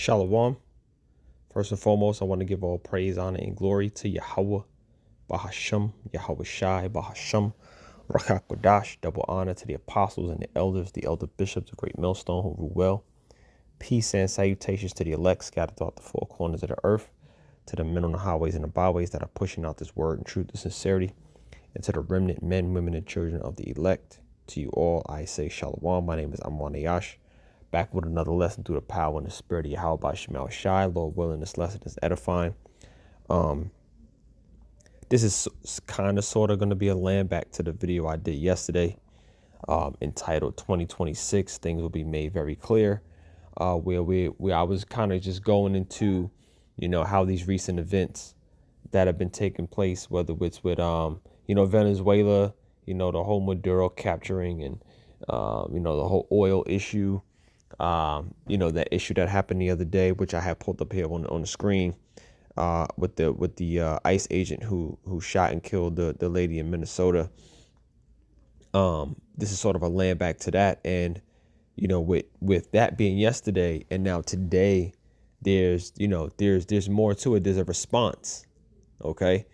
Shalom. First and foremost, I want to give all praise, honor, and glory to Yahawah, Bahasham, Yahawashi, Bahasham, Rakak Kodash. Double honor to the apostles and the elders, the elder bishops, the great Millstone who rule well. Peace and salutations to the elect scattered throughout the four corners of the earth, to the men on the highways and the byways that are pushing out this word and truth and sincerity, and to the remnant men, women, and children of the elect. To you all, I say Shalom. My name is Ahyash. Back with another lesson through the power and the spirit of Yahweh by Shai. Lord willing, this lesson is edifying. This is kind of sort of going to be a land back to the video I did yesterday, entitled 2026. Things will be made very clear. Where I was kind of just going into, how these recent events that have been taking place, whether it's with, Venezuela, the whole Maduro capturing and, the whole oil issue. That issue that happened the other day, which I have pulled up here on the screen, with the ICE agent who shot and killed the lady in Minnesota. This is sort of a land back to that, and with that being yesterday and now today, there's more to it. There's a response, okay,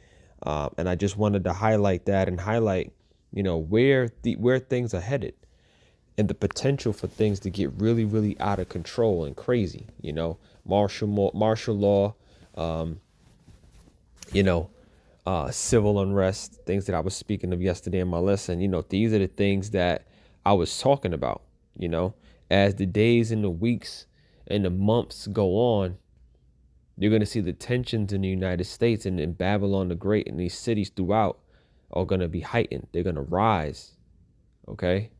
and I just wanted to highlight that and highlight where things are headed. And the potential for things to get really, really out of control and crazy, martial law, civil unrest, things that I was speaking of yesterday in my lesson. These are the things that I was talking about, as the days and the weeks and the months go on, you're going to see the tensions in the United States and in Babylon the Great and these cities throughout are going to be heightened. They're going to rise. Okay.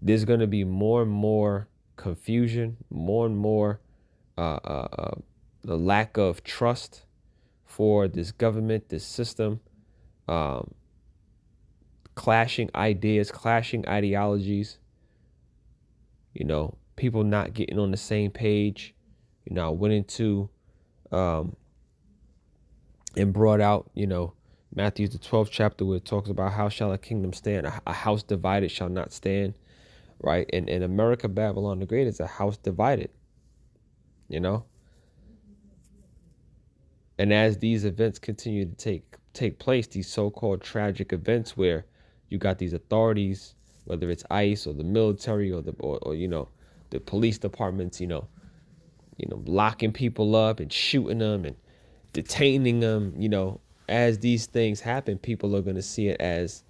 There's going to be more and more confusion, more and more the lack of trust for this government, this system, clashing ideas, clashing ideologies, people not getting on the same page. I went into and brought out, Matthew the 12th chapter where it talks about how shall a kingdom stand? A house divided shall not stand. Right. And in America, Babylon the Great is a house divided, And as these events continue to take place, these so-called tragic events where you got these authorities, whether it's ICE or the military or the police departments, locking people up and shooting them and detaining them, as these things happen, people are going to see it as,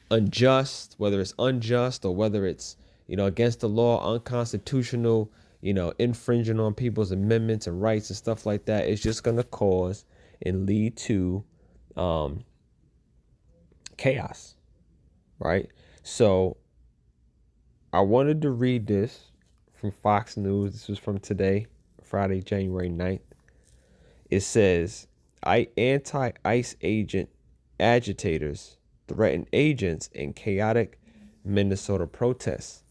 unjust, whether it's unjust or whether it's, against the law, unconstitutional, infringing on people's amendments and rights and stuff like that. It's just going to cause and lead to chaos. Right. So I wanted to read this from Fox News. This was from today, Friday, January 9th. It says, anti-ICE agent agitators threaten agents in chaotic Minnesota protests.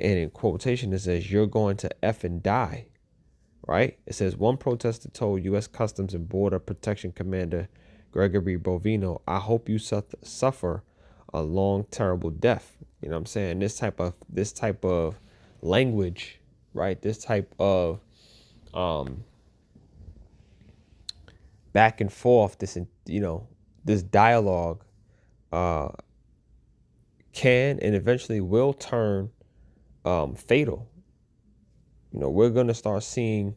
And in quotation, it says, you're going to effing die. Right? It says one protester told U.S. Customs and Border Protection Commander Gregory Bovino, I hope you suffer a long, terrible death. You know what I'm saying? This type of language, right? This type of back and forth, this dialogue can and eventually will turn fatal. We're going to start seeing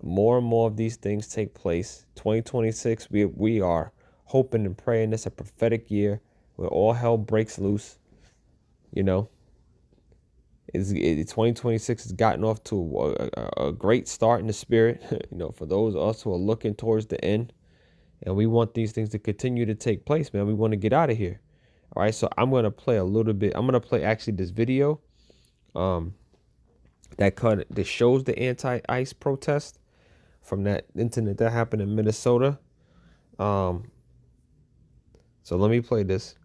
more and more of these things take place. 2026, we are hoping and praying it's a prophetic year where all hell breaks loose. 2026 has gotten off to a great start in the spirit, for those of us who are looking towards the end. And we want these things to continue to take place, man. We want to get out of here. All right. So I'm going to play a little bit. I'm going to play actually this video that shows the anti-ICE protest from that incident that happened in Minnesota. So let me play this.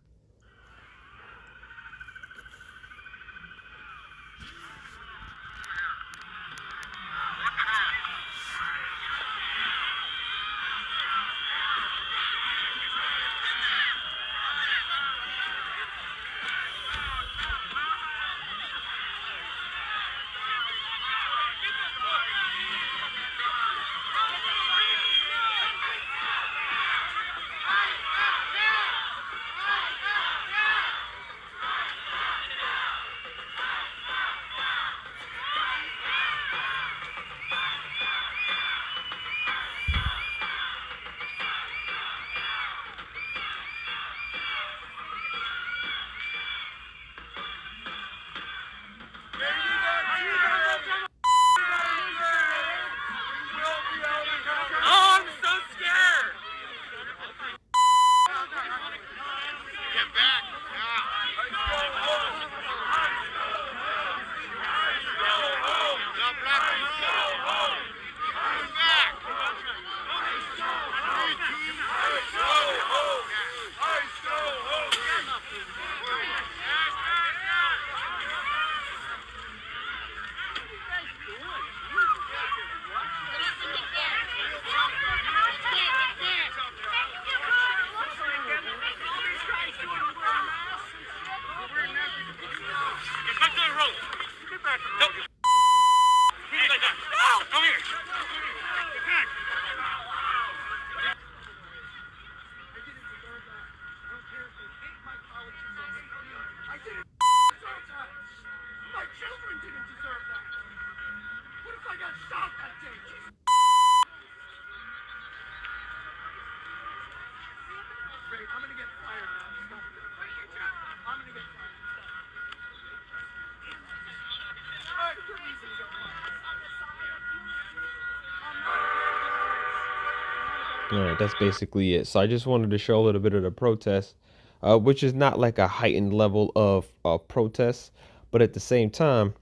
All right, that's basically it. So I just wanted to show a little bit of the protest, which is not like a heightened level of protest, but at the same time,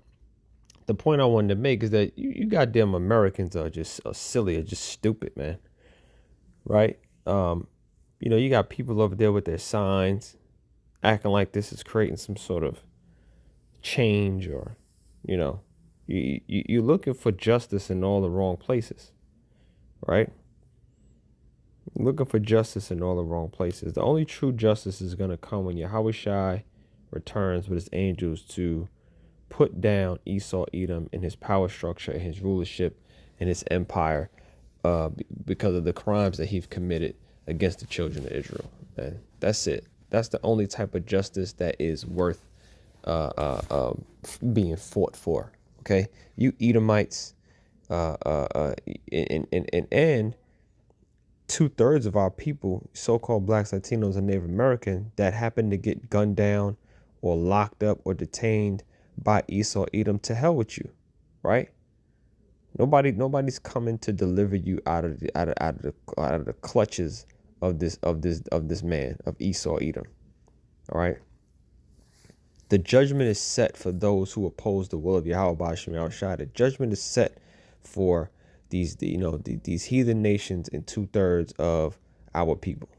the point I wanted to make is that you goddamn Americans are just silly, or just stupid, man. Right? You got people over there with their signs, acting like this is creating some sort of change, or, you're looking for justice in all the wrong places, right? Looking for justice in all the wrong places. The only true justice is going to come when Yahawashi returns with his angels to put down Esau Edom and his power structure and his rulership and his empire, because of the crimes that he's committed against the children of Israel. And that's it. That's the only type of justice that is worth being fought for. Okay, you Edomites, and 2/3 of our people, so-called blacks, Latinos, and Native American, that happen to get gunned down or locked up or detained by Esau Edom, to hell with you, right? Nobody's coming to deliver you out of the clutches of this man, of Esau Edom. All right. The judgment is set for those who oppose the will of Yahweh. The judgment is set for these heathen nations and 2/3 of our people.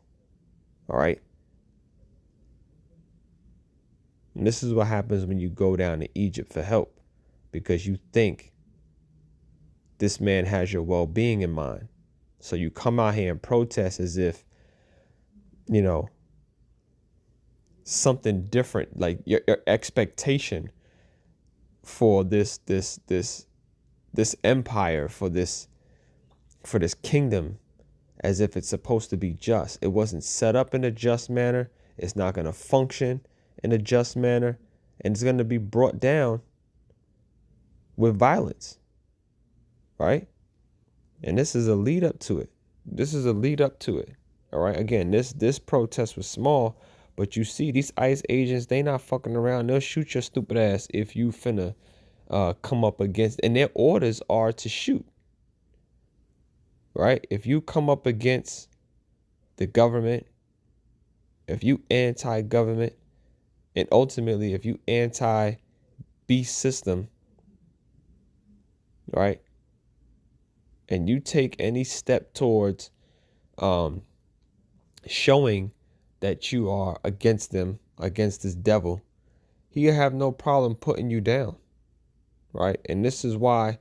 All right. And this is what happens when you go down to Egypt for help, because you think this man has your well-being in mind. So you come out here and protest as if, something different, like your expectation for this empire, for this kingdom, as if it's supposed to be just. It wasn't set up in a just manner. It's not going to function in a just manner, and it's going to be brought down with violence, right? And this is a lead up to it. All right. Again, this protest was small, but you see, these ICE agents, they not fucking around. They'll shoot your stupid ass if you finna come up against, and their orders are to shoot. Right? If you come up against the government, if you anti-government, and ultimately if you anti-beast system, right? And you take any step towards showing that you are against them, against this devil, he'll have no problem putting you down, right? And this is why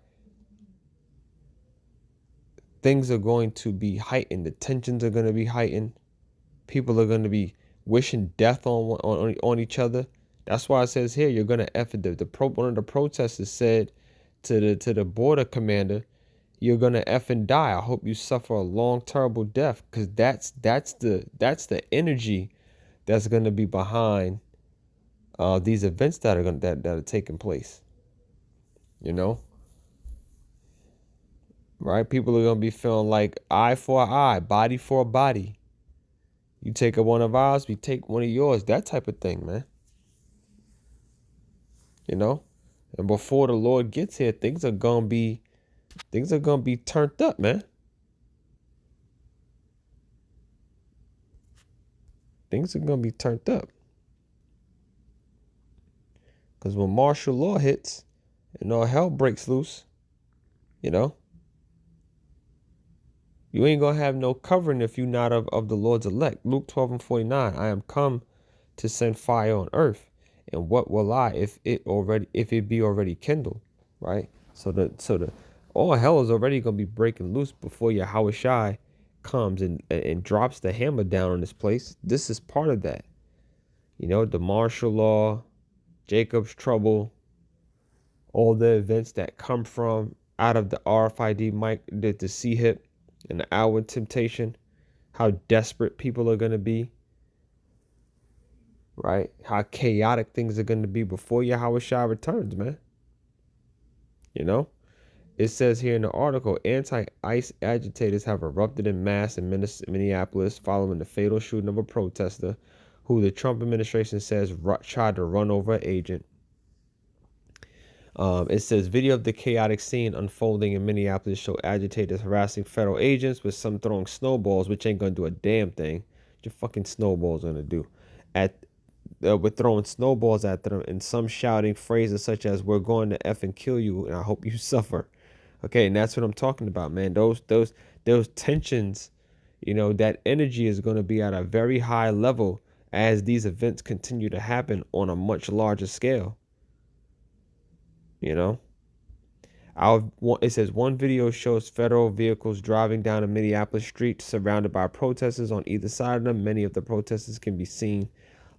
things are going to be heightened. The tensions are going to be heightened. People are going to be wishing death on each other. That's why it says here, you're going to one of the protesters said to the border commander, you're going to effing die. I hope you suffer a long, terrible death, because that's the energy that's going to be behind these events that are taking place. Right? People are going to be feeling like eye for an eye, body for a body. You take one of ours, we take one of yours. That type of thing, man. And before the Lord gets here, things are gonna be turned up, man. Things are gonna be turned up. Because when martial law hits and all hell breaks loose, you ain't gonna have no covering if you're not of the Lord's elect. Luke 12:49. I am come to send fire on earth, and what will I if it be already kindled, right? So the all hell is already gonna be breaking loose before Yahawashi comes and drops the hammer down on this place. This is part of that. The martial law, Jacob's trouble, all the events that come from out of the RFID mic, the C-hip and the hour temptation, how desperate people are going to be, right? How chaotic things are going to be before Yahawashi returns, man. You know? It says here in the article, anti-ICE agitators have erupted in mass in Minneapolis following the fatal shooting of a protester who the Trump administration says tried to run over an agent. It says video of the chaotic scene unfolding in Minneapolis show agitators harassing federal agents, with some throwing snowballs, which ain't gonna do a damn thing. What your fucking snowballs gonna do? With throwing snowballs at them, and some shouting phrases such as "We're going to effing kill you, and I hope you suffer." Okay, and that's what I'm talking about, man. Those tensions, you know, that energy is going to be at a very high level as these events continue to happen on a much larger scale. You know, it says one video shows federal vehicles driving down a Minneapolis street surrounded by protesters on either side of them. Many of the protesters can be seen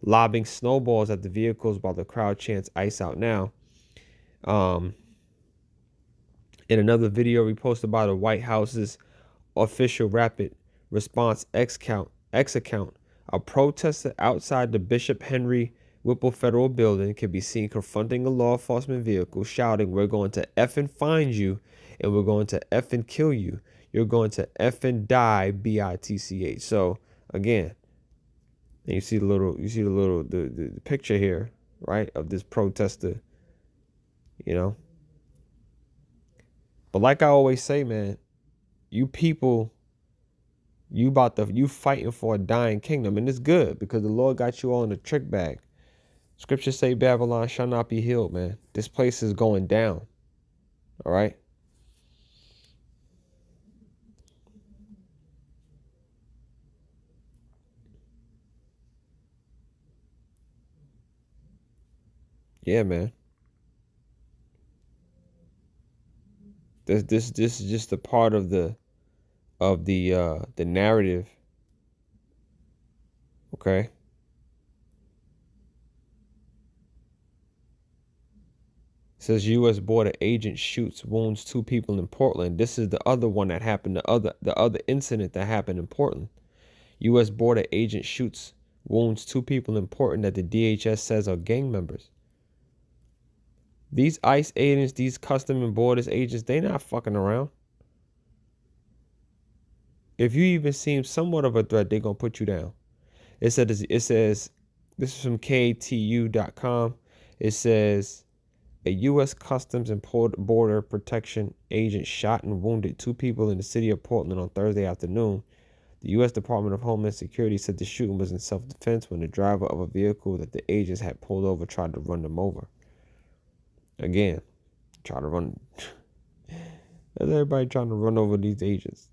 lobbing snowballs at the vehicles while the crowd chants "ICE out now." In another video reposted by the White House's official rapid response X account, a protester outside the Bishop Henry Whipple Federal Building can be seen confronting a law enforcement vehicle, shouting, "We're going to effing find you, and we're going to effing kill you. You're going to effing die, bitch." So again, and you see the picture here, right, of this protester, you know. But like I always say, man, you people, you fighting for a dying kingdom, and it's good because the Lord got you all in a trick bag. Scriptures say Babylon shall not be healed, man. This place is going down. All right. Yeah, man. This is just a part of the narrative. Okay. It says U.S. border agent shoots, wounds 2 people in Portland. This is the other one that happened. The other incident that happened in Portland. U.S. border agent shoots, wounds 2 people in Portland that the DHS says are gang members. These ICE agents, these custom and borders agents, they not fucking around. If you even seem somewhat of a threat, they're going to put you down. It says, this is from KTU.com. It says, a U.S. Customs and Border Protection agent shot and wounded 2 people in the city of Portland on Thursday afternoon. The U.S. Department of Homeland Security said the shooting was in self-defense when the driver of a vehicle that the agents had pulled over tried to run them over. Again, try to run. Everybody trying to run over these agents.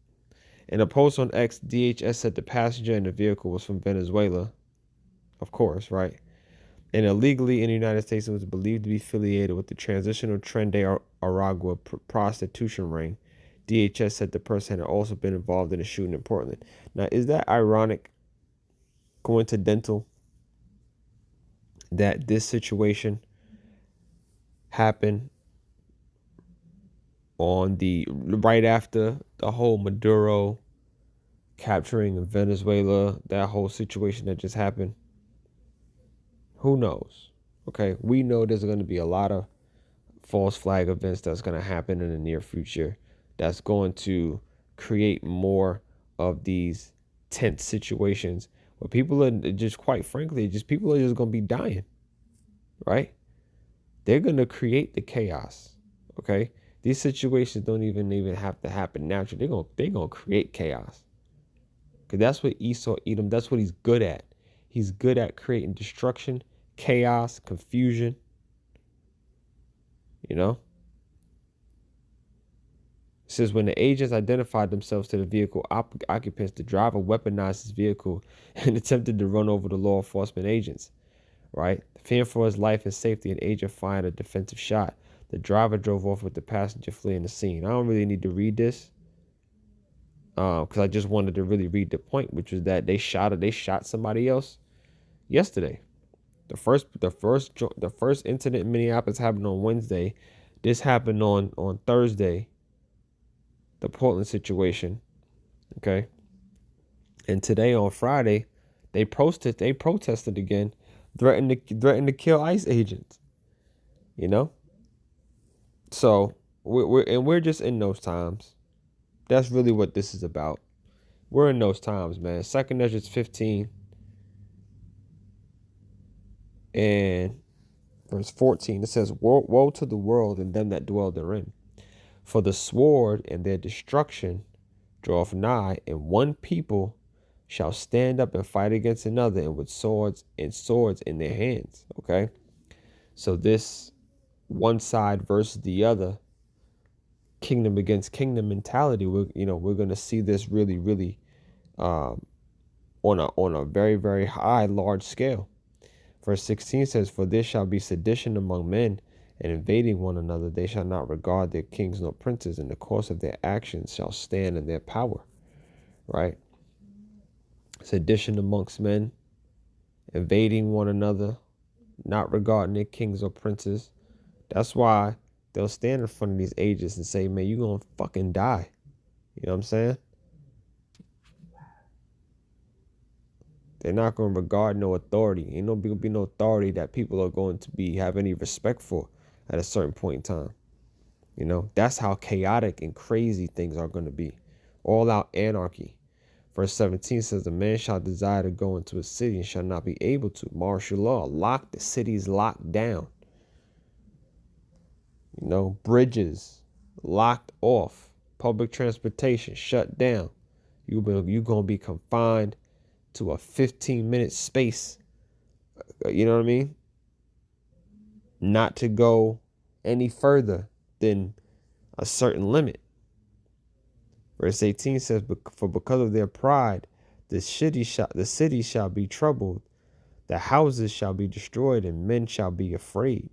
In a post on X, DHS said the passenger in the vehicle was from Venezuela. Of course, right? And illegally in the United States, it was believed to be affiliated with the transitional Tren de Aragua prostitution ring. DHS said the person had also been involved in a shooting in Portland. Now, is that ironic, coincidental, that this situation happened on right after the whole Maduro capturing of Venezuela, that whole situation that just happened? Who knows? Okay, we know there's going to be a lot of false flag events that's going to happen in the near future that's going to create more of these tense situations where people are just, quite frankly, people are just going to be dying, right? They're going to create the chaos, okay? These situations don't even have to happen naturally. They're going to create chaos. Because that's what Esau Edom, that's what he's good at. He's good at creating destruction, chaos, confusion. You know? It says when the agents identified themselves to the vehicle occupants, the driver weaponized his vehicle and attempted to run over the law enforcement agents. Right? Fearing for his life and safety, an agent fired a defensive shot. The driver drove off with the passenger fleeing the scene. I don't really need to read this because I just wanted to really read the point, which was that they shot somebody else yesterday. The first incident in Minneapolis happened on Wednesday. This happened on Thursday, the Portland situation. Okay. And today on Friday, they protested again, threatened to kill ICE agents. You know? So we're just in those times. That's really what this is about. We're in those times, man. 2 Ezra 15 and verse 14. It says, woe to the world and them that dwell therein. For the sword and their destruction draweth nigh, and one people shall stand up and fight against another, and with swords in their hands. Okay? So this one side versus the other, kingdom against kingdom mentality, we're going to see this really on a very, very high, large scale. Verse 16 says, for this shall be sedition among men, and invading one another. They shall not regard their kings nor princes, and the course of their actions shall stand in their power. Right? Sedition amongst men, invading one another, not regarding their kings or princes. That's why they'll stand in front of these agents and say, man, you're going to fucking die. You know what I'm saying? They're not going to regard no authority. Ain't no be no authority that people are going to have any respect for at a certain point in time. You know, that's how chaotic and crazy things are going to be. All out anarchy. Verse 17 says, the man shall desire to go into a city and shall not be able to. Martial law. The cities locked down. You know, bridges locked off. Public transportation shut down. You're going to be confined to a 15-minute space. You know what I mean? Not to go any further than a certain limit. Verse 18 says, for because of their pride, the city shall be troubled, the houses shall be destroyed, and men shall be afraid.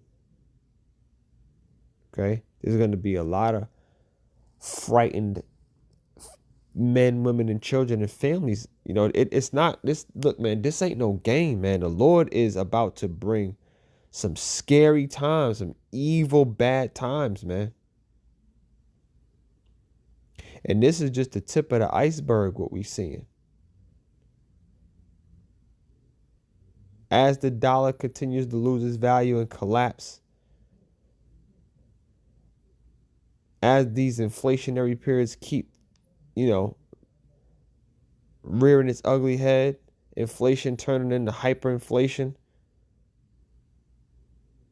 Okay? There's going to be a lot of frightened men, women, and children and families. You know, it's not this. Look, man, this ain't no game, man. The Lord is about to bring some scary times, some evil, bad times, man. And this is just the tip of the iceberg, what we're seeing. As the dollar continues to lose its value and collapse, as these inflationary periods keep, rearing its ugly head, inflation turning into hyperinflation,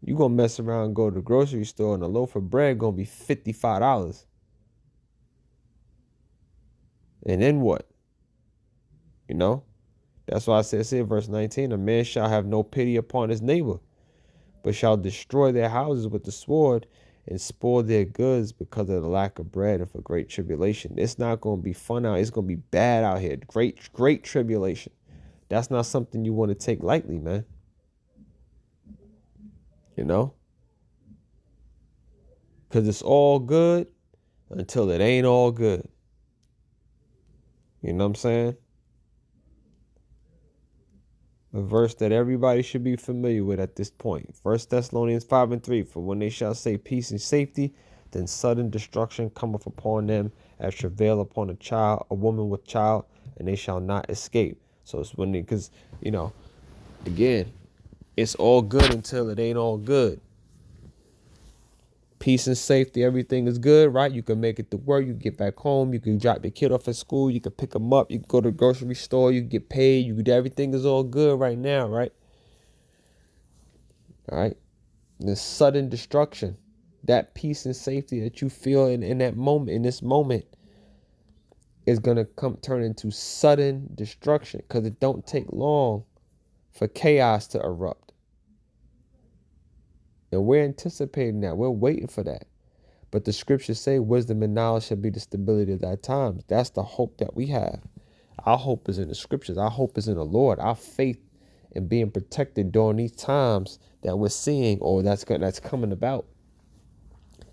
you going to mess around and go to the grocery store and a loaf of bread going to be $55. And then what? You know? That's why I said verse 19, a man shall have no pity upon his neighbor, but shall destroy their houses with the sword and spoil their goods because of the lack of bread and for great tribulation. It's not going to be fun out. It's going to be bad out here. Great tribulation. That's not something you want to take lightly, man. You know? Because it's all good until it ain't all good. You know what I'm saying? A verse that everybody should be familiar with at this point. 1 Thessalonians 5:3. For when they shall say peace and safety, then sudden destruction cometh upon them as travail upon a woman with child, and they shall not escape. So it's when because, again, it's all good until it ain't all good. Peace and safety, everything is good, right? You can make it to work. You can get back home. You can drop your kid off at school. You can pick them up. You can go to the grocery store. You can get paid. Everything is all good right now, right? All right. This sudden destruction, that peace and safety that you feel in that moment, in this moment, is going to turn into sudden destruction because it don't take long for chaos to erupt. And we're anticipating that. We're waiting for that. But the scriptures say wisdom and knowledge shall be the stability of thy times. That's the hope that we have. Our hope is in the scriptures. Our hope is in the Lord. Our faith in being protected during these times that we're seeing or that's coming about.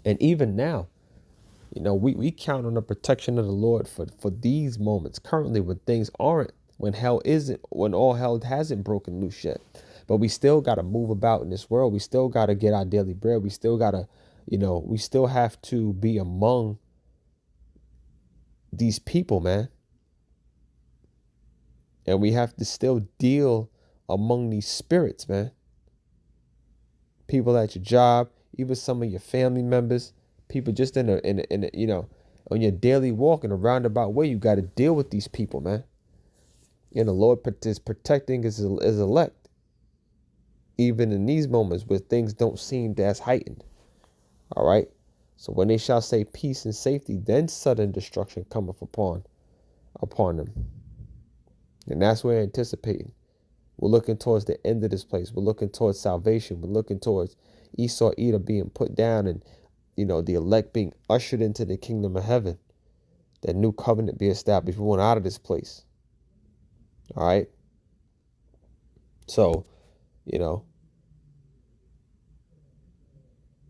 And even now, we count on the protection of the Lord for these moments currently when things aren't, when all hell hasn't broken loose yet. But we still got to move about in this world. We still got to get our daily bread. We still got to, we still have to be among these people, man. And we have to still deal among these spirits, man. People at your job, even some of your family members, people just in a on your daily walk in a roundabout way, you got to deal with these people, man. And the Lord is protecting his elect, even in these moments where things don't seem as heightened. All right. So when they shall say peace and safety, then sudden destruction cometh upon them. And that's what we're anticipating. We're looking towards the end of this place. We're looking towards salvation. We're looking towards Esau, Edom being put down, and the elect being ushered into the kingdom of heaven. That new covenant be established. We want out of this place. All right. So,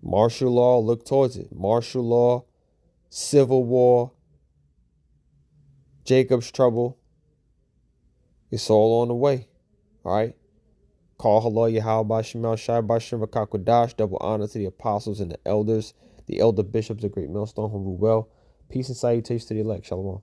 martial law, look towards it. Martial law, civil war, Jacob's trouble. It's all on the way. All right. Kal Halal Yahawah Shemel Shai Bashim Vakakwadash. Double honor to the apostles and the elders, the elder bishops of Great Millstone who rule well. Peace and salutation to the elect. Shalom.